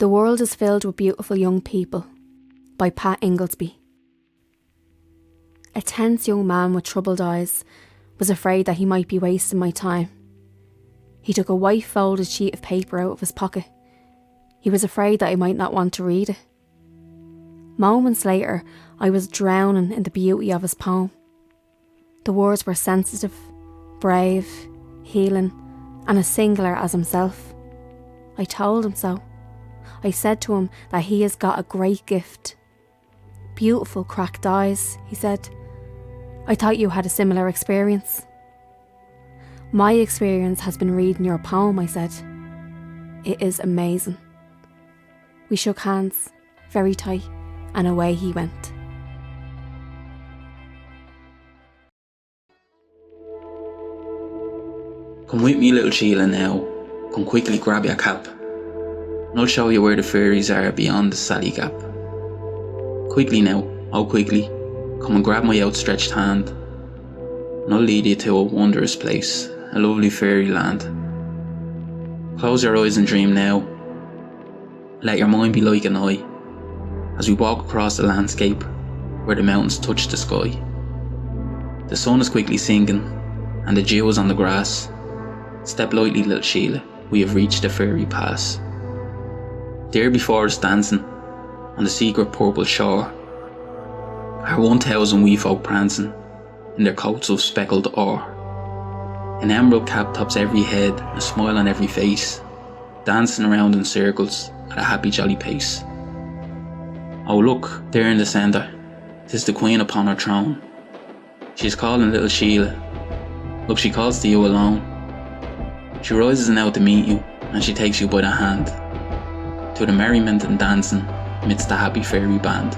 The World is Filled with Beautiful Young People by Pat Ingoldsby. A tense young man with troubled eyes was afraid that he might be wasting my time. He took a white folded sheet of paper out of his pocket. He was afraid that I might not want to read it. Moments later, I was drowning in the beauty of his poem. The words were sensitive, brave, healing, and as singular as himself. I told him so. I said to him that he has got a great gift. Beautiful cracked eyes, he said. I thought you had a similar experience. My experience has been reading your poem, I said. It is amazing. We shook hands, very tight, and away he went. Come with me, little Sheila, now. Come quickly grab your cap, and I'll show you where the fairies are beyond the Sally Gap. Quickly now, oh quickly, come and grab my outstretched hand, and I'll lead you to a wondrous place, a lovely fairyland. Close your eyes and dream now. Let your mind be like an eye, as we walk across the landscape where the mountains touch the sky. The sun is quickly sinking, and the dew is on the grass. Step lightly, little Sheila, we have reached the fairy pass. There before us dancing, on the secret purple shore, are 1,000 wee folk prancing, in their coats of speckled ore. An emerald cap tops every head, a smile on every face, dancing around in circles at a happy jolly pace. Oh look, there in the centre, 'tis the Queen upon her throne. She is calling little Sheila. Look, she calls to you alone. She rises now to meet you, and she takes you by the hand, to the merriment and dancing amidst the happy fairy band.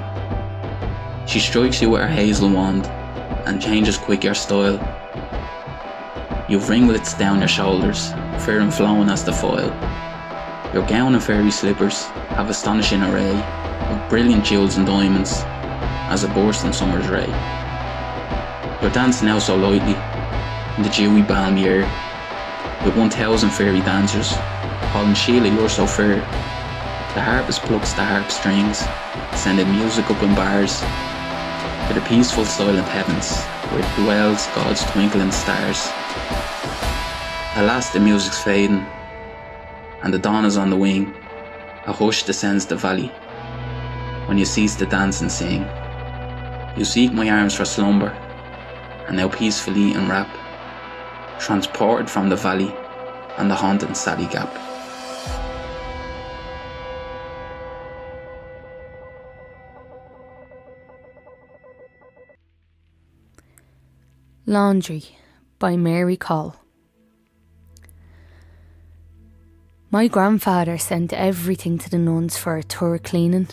She strikes you with her hazel wand, and changes quick your style. You've ringlets down your shoulders, fair and flowing as the foil. Your gown and fairy slippers have astonishing array of brilliant jewels and diamonds, as a bursting summer's ray. You're dancing now so lightly, in the dewy balmy air, with 1,000 fairy dancers, calling Sheila, you're so fair. The harpist plucks the harp strings, sending music up in bars, to the peaceful silent heavens, where dwells God's twinkling stars. Alas, the music's fading, and the dawn is on the wing. A hush descends the valley, when you cease to dance and sing. You seek my arms for slumber, and now peacefully in wrap, transported from the valley and the haunting Sally Gap. Laundry by Mary Coll. My grandfather sent everything to the nuns for a tour cleaning,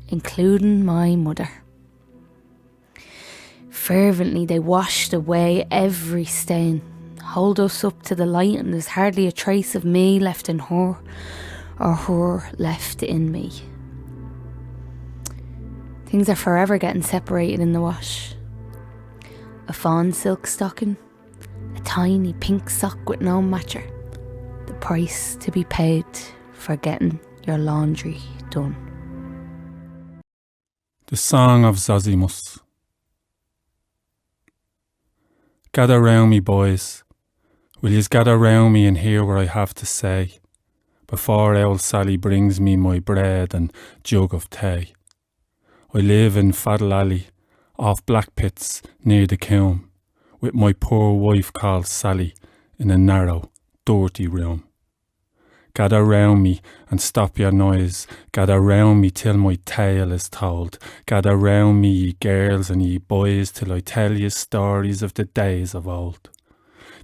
including my mother. Fervently they washed away every stain, hold us up to the light, and there's hardly a trace of me left in her, or her left in me. Things are forever getting separated in the wash. A fawn silk stocking, a tiny pink sock with no matcher. The price to be paid for getting your laundry done. The Song of Zozimus. Gather round me, boys. Will yous gather round me and hear what I have to say, before old Sally brings me my bread and jug of tea. I live in Faddle Alley, off Blackpits near the Coombe, with my poor wife called Sally in a narrow, dirty room. Gather round me and stop your noise, gather round me till my tale is told. Gather round me, ye girls and ye boys, till I tell ye stories of the days of old.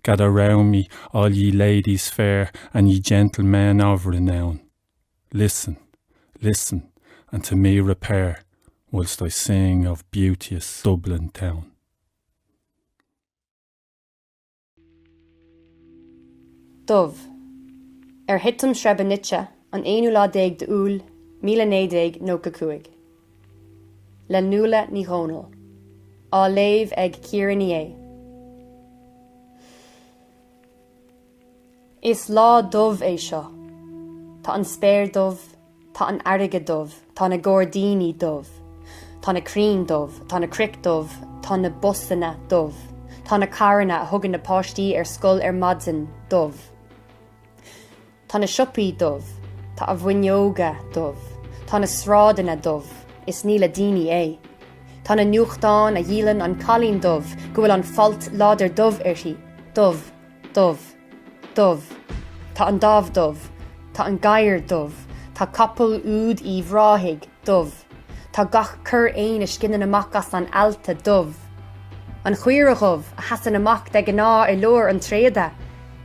Gather round me, all ye ladies fair and ye gentlemen of renown. Listen, listen, and to me repair, whilst I sing of beauteous Dublin town. Dubh. Hitum Srebrenica an 11 de Úl 1992. Le Nuala ní Dhomhnaill. Á léamh ag Ciara Ní É. Is lá Dubh é seo, Tá an spéir dubh, tá an airige dubh, tá na gordíní dubh, tá na crín dubh, tá na cric dubh, tá na busanna dubh, tá na carna a thugann na páistí scoil madsan dubh. Tá na siopaí dubh, tá a bhainneoga dubh, tá na srádanna dubh, is níla daoine é. Tá na nuachtáin a dhílann an chalín dubh, go bhfuil an falt láidir dubh irtí. Dubh, dubh, dubh. Tá an dámh dubh, tá an gaiir dubh, tá capal úd í bhráthig dubh, tá gach cur éin a scinan amach as an alta dubh. An chuireachmh a hasan amach de gná Lorraine an tréada,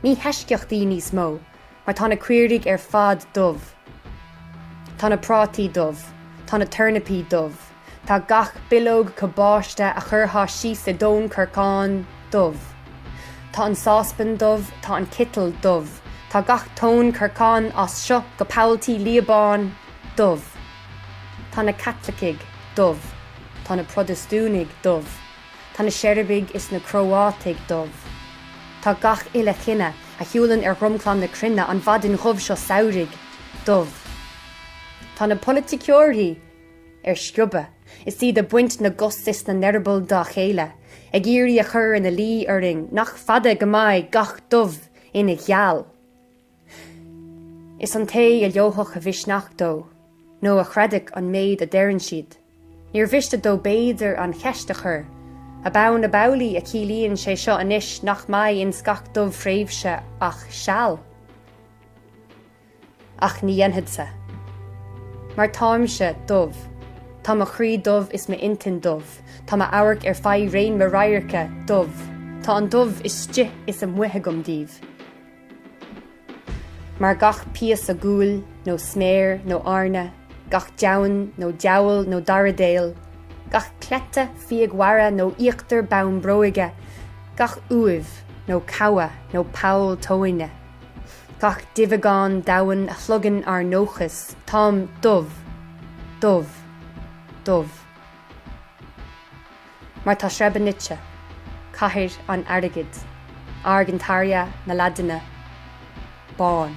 ní heisceocht níos mó, mar tá na cuireadh fad dubh. Tá na prátaí dubh, tá na turnipí dubh, tá gach bilóg cabáiste a churtha síos a dón curcáin dubh. Tá an sáspan dubh, tá an kittel dubh, tá gach tón curcáin as seo go páiltí líabán dubh. Tá na catlaigh dubh, tá na protestúnig dubh, tá na serbig is na croátig dubh. Tá gach ile chinne a hiúlann rumclán na crinne an bhadin chumh seo saoirigh dubh. Tá na politiciúirtí sciubbe, is siad a buint na gustis na nerbal dá chéile, ag iarraí a chur in na lí uirring nach fada go mbeidh gach dubh ina gheal. Is an té a leothach a bhisneach dó, nó a chreadach an méid a deireann siad. Níor bhiste dó béidir an cheiste chur, a bán na bowlaí a cílíonn sé seo anois nach mbeidh in scach dubh fréimhse ach seall. Ach ní dhéanfidsa. Mar táimse dubh, tá ma chrí dubh is ma intin dubh, tá ma áirc fáid réin ma ráirce dubh, tá an dubh is stich is a muithe gom díobh. Mar gach pías a gúil, nó sméir, nó arna, gach deawan, nó deawal, nó daradéil, gach clete, fiagwara, nó íochtar baun broige, gach uamh, nó cawa, nó paul tóine, gach divagán dawan a chlugan ar nóchas, tám dubh, dubh, dubh. Mar tá sreaba nitse, caithear an airgid, argantária na ladina, bán.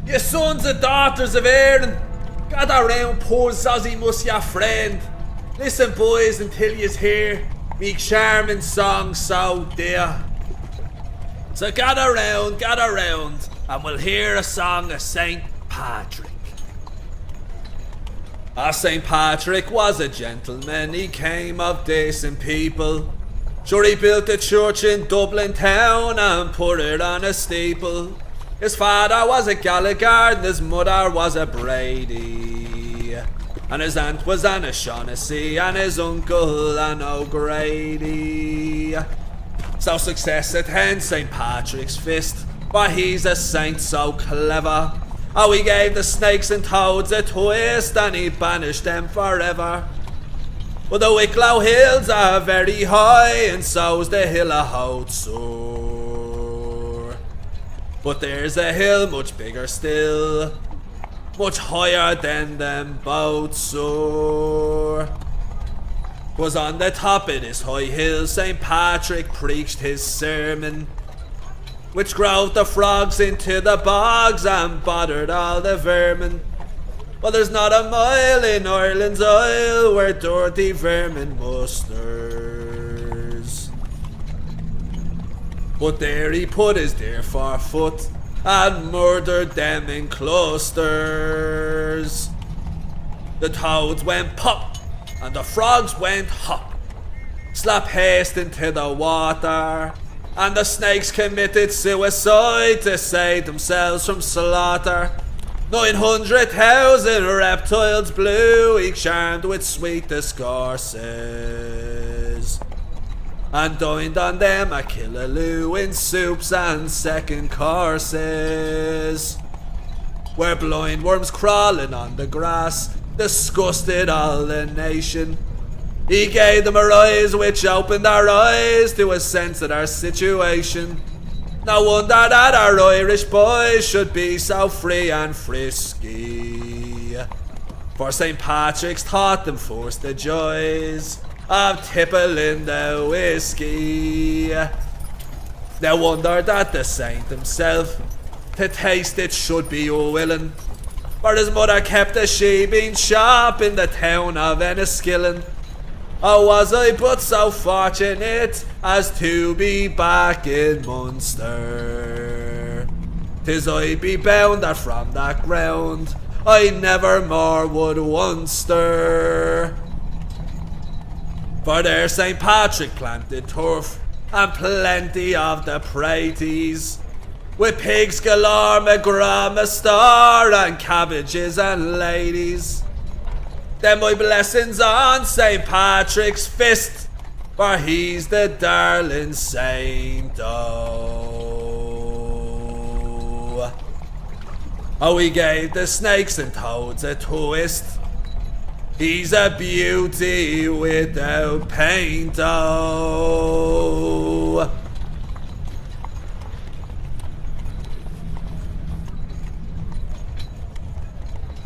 You sons and daughters of Aidan, gather round poor Zozimus, your friend. Listen, boys, until yous hear me charming song so dear. So gather round, and we'll hear a song of St. Patrick. St. Patrick was a gentleman, he came of decent people. Sure, he built a church in Dublin town and put it on a steeple. His father was a Gallagher and his mother was a Brady. And his aunt was an O'Shaughnessy and his uncle an O'Grady. So success attends St. Patrick's Feast, but he's a saint so clever. Oh, he gave the snakes and toads a twist and he banished them forever. But the Wicklow hills are very high and so's the hill of Hoatsore. But there's a hill much bigger still, much higher than them both soar. 'Twas on the top of this high hill St. Patrick preached his sermon, which drove the frogs into the bogs and bothered all the vermin. Well, there's not a mile in Ireland's Isle where dirty vermin musters. But there he put his dear foot and murdered them in clusters. The toads went pop and the frogs went hop, slap haste into the water, and the snakes committed suicide to save themselves from slaughter. 900,000 reptiles blew, each charmed with sweet discourses, and dined on them a killaloo in soups and second courses, where blind worms crawling on the grass disgusted all the nation. He gave them a rise which opened our eyes to a sense of our situation. No wonder that our Irish boys should be so free and frisky, for St. Patrick's taught them first the joys of tippling the whiskey. No wonder that the saint himself, to taste it should be willing, for his mother kept a sheeping shop in the town of Enniskillen. Oh, was I but so fortunate as to be back in Munster. 'Tis I be bound that from that ground I never more would once stir. For there St. Patrick planted turf, and plenty of the praties, with pigs galore, McGrath, star, and cabbages and ladies. Then my blessings on St. Patrick's fist, for he's the darling saint, oh, he gave the snakes and toads a twist. He's a beauty without paint, oh.